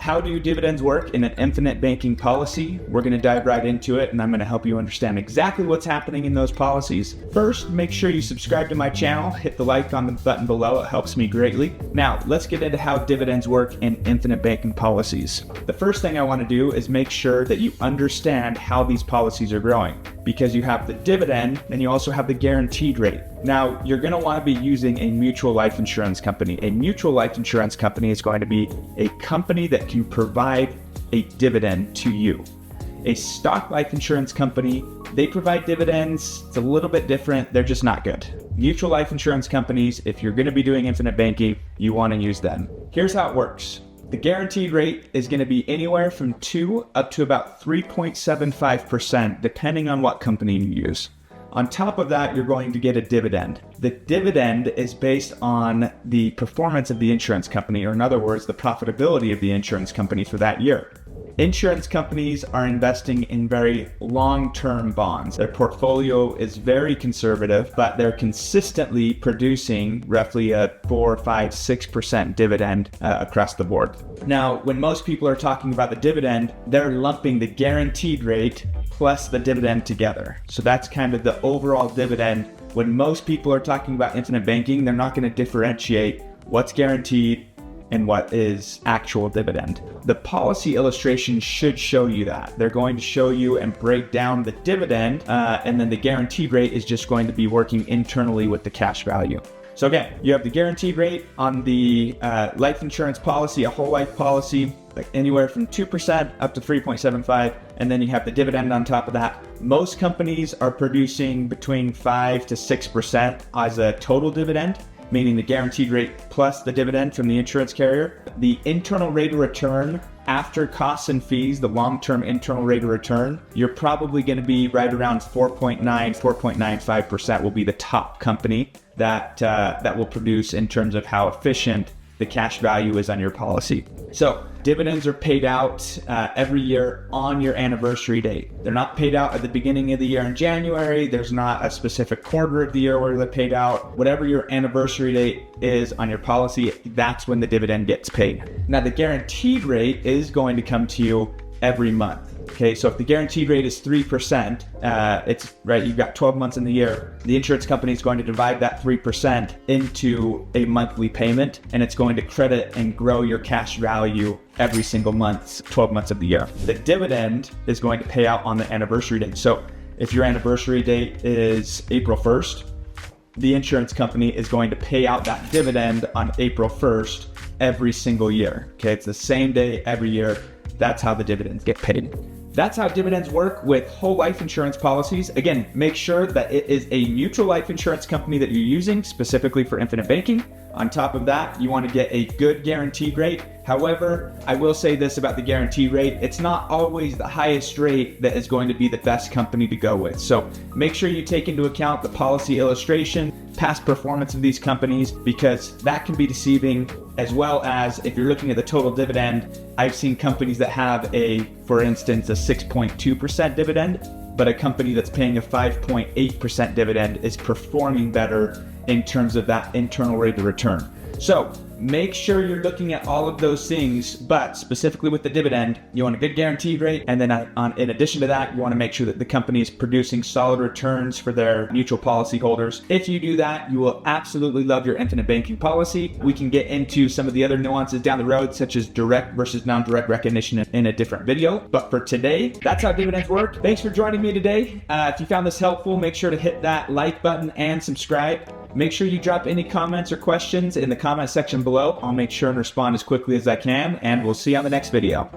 How do dividends work in an infinite banking policy? We're going to dive right into it, and I'm going to help you understand exactly what's happening in those policies. First, make sure you subscribe to my channel, hit the like on the button below, it helps me greatly. Now, let's get into how dividends work in infinite banking policies. The first thing I want to do is make sure that you understand how these policies are growing, because you have the dividend and you also have the guaranteed rate. Now, you're going to want to be using a mutual life insurance company. A mutual life insurance company is going to be a company that can provide a dividend to you. A stock life insurance company, they provide dividends. It's a little bit different. They're just not good. Mutual life insurance companies, if you're going to be doing infinite banking, you want to use them. Here's how it works. The guaranteed rate is going to be anywhere from 2 up to about 3.75%, depending on what company you use. On top of that, you're going to get a dividend. The dividend is based on the performance of the insurance company, or in other words, the profitability of the insurance company for that year. Insurance companies are investing in very long-term bonds. Their portfolio is very conservative, but they're consistently producing roughly a 4, 5, 6% dividend across the board. Now, when most people are talking about the dividend, they're lumping the guaranteed rate plus the dividend together. So that's kind of the overall dividend. When most people are talking about infinite banking, they're not going to differentiate what's guaranteed and what is actual dividend. The policy illustration should show you that. They're going to show you and break down the dividend, and then the guaranteed rate is just going to be working internally with the cash value. So again, you have the guaranteed rate on the life insurance policy, a whole life policy, like anywhere from 2% up to 3.75, and then you have the dividend on top of that. Most companies are producing between 5 to 6% as a total dividend, meaning the guaranteed rate plus the dividend from the insurance carrier. The internal rate of return after costs and fees, the long-term internal rate of return, you're probably going to be right around 4.9, 4.95% will be the top company that will produce in terms of how efficient the cash value is on your policy. So dividends are paid out every year on your anniversary date. They're not paid out at the beginning of the year in January. There's not a specific quarter of the year where they're paid out. Whatever your anniversary date is on your policy, that's when the dividend gets paid. Now, the guaranteed rate is going to come to you every month. Okay, so if the guaranteed rate is 3%, it's right, you've got 12 months in the year. The insurance company is going to divide that 3% into a monthly payment, and it's going to credit and grow your cash value every single month, 12 months of the year. The dividend is going to pay out on the anniversary date. So if your anniversary date is April 1st, the insurance company is going to pay out that dividend on April 1st every single year. Okay, it's the same day every year. That's how the dividends get paid. That's how dividends work with whole life insurance policies. Again, make sure that it is a mutual life insurance company that you're using specifically for infinite banking. On top of that, you want to get a good guaranteed rate. However, I will say this about the guaranteed rate, it's not always the highest rate that is going to be the best company to go with. So make sure you take into account the policy illustration, past performance of these companies, because that can be deceiving, as well as if you're looking at the total dividend. I've seen companies that have for instance, a 6.2% dividend, but a company that's paying a 5.8% dividend is performing better in terms of that internal rate of return. So make sure you're looking at all of those things, but specifically with the dividend, you want a good guaranteed rate. And then in addition to that, you want to make sure that the company is producing solid returns for their mutual policy holders. If you do that, you will absolutely love your infinite banking policy. We can get into some of the other nuances down the road, such as direct versus non-direct recognition in a different video. But for today, that's how dividends work. Thanks for joining me today. If you found this helpful, make sure to hit that like button and subscribe. Make sure you drop any comments or questions in the comment section below. I'll make sure and respond as quickly as I can, and we'll see you on the next video.